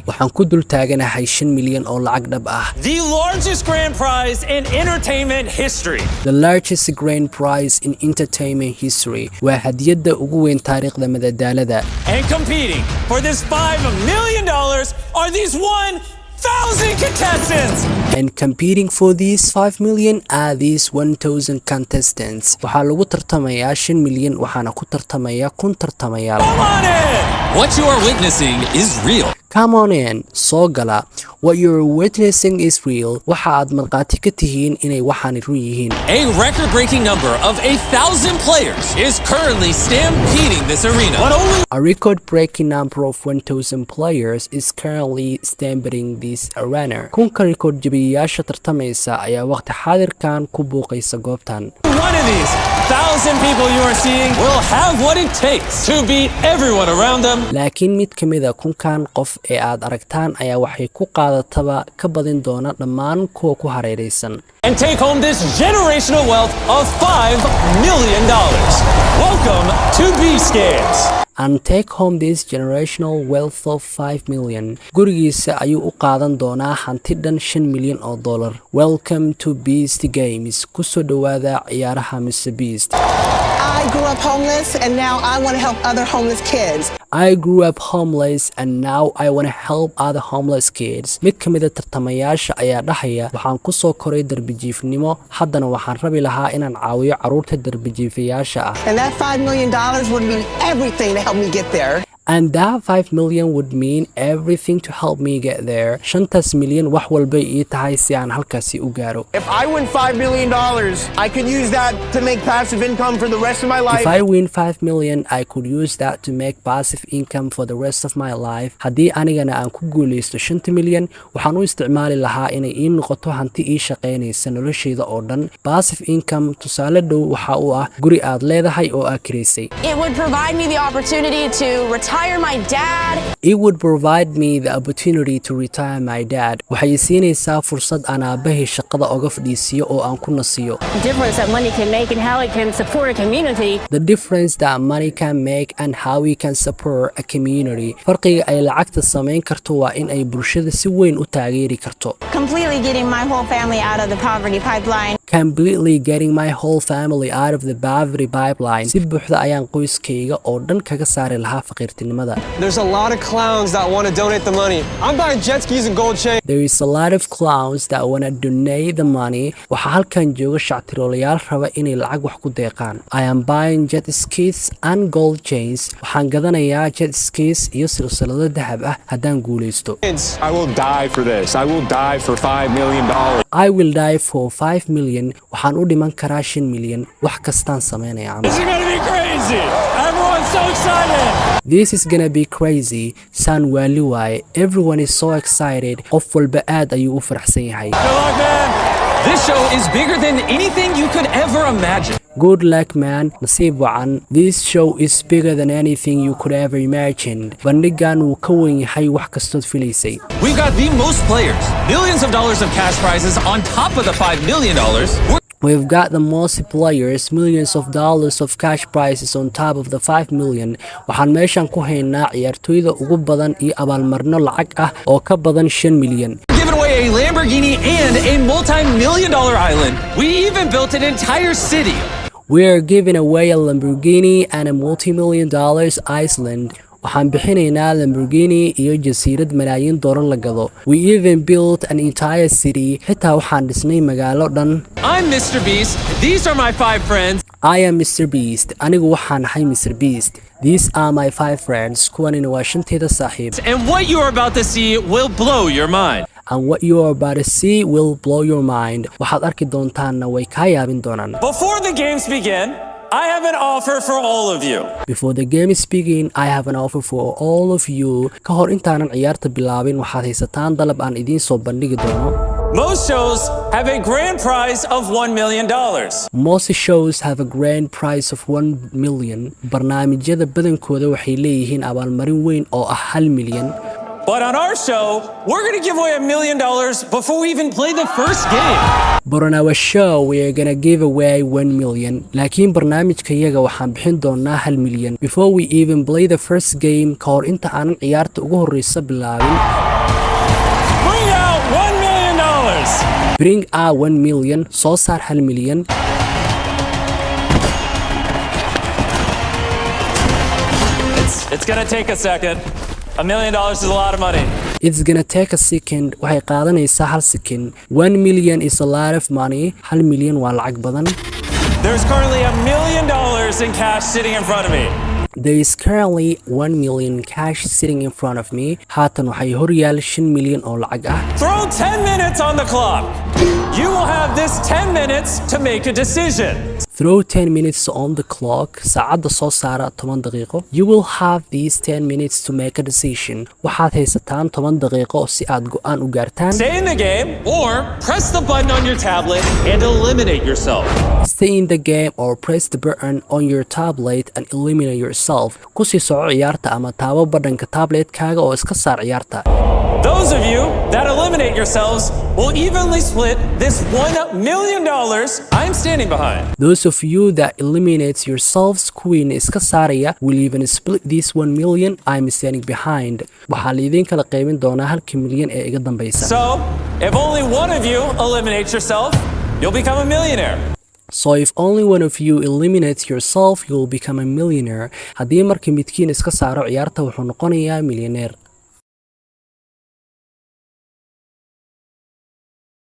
waxaan ku dul taaganahay 5 milyan oo lacag dhab ah. The largest grand prize in entertainment history. The largest grand prize in entertainment history. waa hadiyada ugu weyn taariikhda madadaalada. And competing for this $5 million are these 1,000 contestants. And competing for these 5 million are these 1,000 contestants. waxaa lagu tartamayaa 5 milyan waxaana ku tartamaya 1,000 tartamayaal. Come on in. What you are witnessing is real. Come on in, soo gala. What you're witnessing is real. waxa aad marqaati ka tihiin inay waxaan run yihiin. A record-breaking number of 1,000 players is currently stampeding this arena. A record-breaking number of 1,000 players is currently stampeding this arena. kunka record jabiyayaasha tartamaysa ayaa waqti xaadirkan ku buuqaysa goobtan. One of these 1,000 people you are seeing will have what it takes to beat everyone around them. laakiin mid ka mid ah kunkan qof ee aad aragtaan ayaa waxay ku qaadataba ka badin doona dhammaan kuwa ku hareeraysan. And take home this generational wealth of $5 million. Welcome to Beast Games. And take home this generational wealth of 5 million. gurigiisa ayuu u qaadan doonaa hanti dhan 5 milyan oo dollar. Welcome to Beast Games. ku soo dhawaada ciyaaraha Mrbeast. I grew up homeless and now I want to help other homeless kids. I grew up homeless and now I want to help other homeless kids. mid ka mid ah tartamayaasha ayaa dhahaya waxaan ku soo koray darbijiifnimo haddana waxaan rabi lahaa inaan caawiyo caruurta darbijiifayaasha ah. And that $5 million would mean everything to help me get there. And that 5 million would mean everything to help me get there. 5 milyan wax walba ii tahay si aan halkaasi u gaaro. If I win $5 million, I could use that to make passive income for the rest of my life. If I win 5 million, I could use that to make passive income for the rest of my life. haddii anigana aan ku guuleysto 5 milyan, waxaan u isticmaali lahaa inay ii noqoto hanti ii shaqeynaysa noloshayda oo dhan. Passive income tusaale dhow waxa uu ah guri aad leedahay oo aad kireysay. It would provide me the opportunity to retire my dad. It would provide me the opportunity to retire my dad. waxay siinaysaa fursad aan aabahay shaqada uga fadhiisiyo oo aan ku nasiyo. The difference that money can make and how it can support a community. The difference that money can make and how we can support a community. farqiga ay lacagta samayn karto waa in ay bulshada si weyn u taageeri karto. Completely getting my whole family out of the poverty pipeline. Completely getting my whole family out of the poverty pipeline. si buuxda ayaan qoyskayga oo dhan kaga saari lahaa faqirtinimada. There's a lot of clowns that want to donate the money. I'm buying jet skis and gold chains. There is a lot of clowns that want to donate the money. waxa halkan jooga shactiroolayaal raba inay lacag wax ku deeqaan. I am buying jet skis and gold chains. waxaan gadanayaa jet skis iyo silsilado dahab ah haddaan guuleysto. I will die for this. I will die for $5 million. I will die for 5 million. waxaan u dhiman karaa 5 milyan. wax kastaan sameynaya. This is gonna be crazy. Everyone's so excited. This is gonna be crazy. San waali waaye. Everyone is so excited. qof walba aad ayuu u faraxsan yahay. Good luck, man. This show is bigger than anything you could ever imagine. Good luck, man. nasiib wacan. This show is bigger than anything you could ever imagine. bandhigan wuu ka weyn yahay wax kastood filaysay. We've got the most players, millions of dollars of cash prizes on top of the $5 million. We've got the most players, millions of dollars of cash prizes on top of the 5 million. waxaan meeshan ku haynaa ciyaartooyda ugu badan iyo abaalmarino lacag ah oo ka badan 5 milyan. Giving away a Lamborghini and a multi-million-dollar island. We even built an entire city. We are giving away a Lamborghini and a multi-million-dollar island. waxaan bixinaynaa Lamborghini iyo jasiirad malaayiin doolar la gado. We even built an entire city. xitaa waxaan dhisnay magaalo dhan. I'm Mrbeast. These are my 5 friends. I am Mrbeast. anigu waxaan ahay Mrbeast. These are my 5 friends. kuwanina waa 5teeda saaxiib. And what you are about to see will blow your mind. And what you are about to see will blow your mind. waxaad arki doontaanna way kaa yaabin doonaan. Before the games begin, I have an offer for all of you. Before the game is begin, I have an offer for all of you. ka hor intaanan ciyaarta bilaabin waxaad haysataan dalab aan idiin soo bandhigi doono. Most shows have a grand prize of $1 million. Most shows have a grand prize of 1 million. barnaamijyada badankooda waxay leeyihiin abaalmarin weyn oo ah 1 milyan. But on our show, we're going to give away $1 million before we even play the first game. But on our show, we are gonna give away 1 million. laakiin barnaamijkayaga waxaan bixin doonaa 1 milyan before we even play the first game. ka hor inta aanan ciyaarta ugu horeysa bilaabin. this. bring a 1 million soo saar 1 milyan. It's gonna take a second. $1 million is a lot of money. It's gonna take a second. Waxay qaadanaysaa 1 second. 1 million is a lot of money. 1 milyan waa lacag badan. There's currently $1 million in cash sitting in front of me. There is currently 1 million cash sitting in front of me. Haatan waxay hor yaal 5 milyan oo lacag ah. Throw 10 minutes on the clock. You will have this 10 minutes to make a decision. Throw 10 minutes on the clock. Saacadda soo saara 10 daqiiqo. You will have these 10 minutes to make a decision. Waxaad haysataan 10 daqiiqo si aad go'aan u gaartaan. Stay in the game or press the button on your tablet and eliminate yourself. Stay in the game or press the button on your tablet and eliminate yourself. Ku sii soco ciyaarta ama taabo badhanka tablet-kaaga oo iska saar ciyaarta. Those of you that eliminate yourselves will evenly split this $1 million I'm standing behind. Those of you that eliminate yourselves kuwiina iska saaraya will even split this 1 million I'm standing behind. Waxaa laydin kala qaybin doonaa 1 milyan ee iga dambaysa. So, if only one of you eliminates yourself, you'll become a millionaire. So if only one of you eliminates yourself, you'll become a millionaire. Haddii marka midkiin iska saaro ciyaarta wuxuu noqonayaa milyaneer.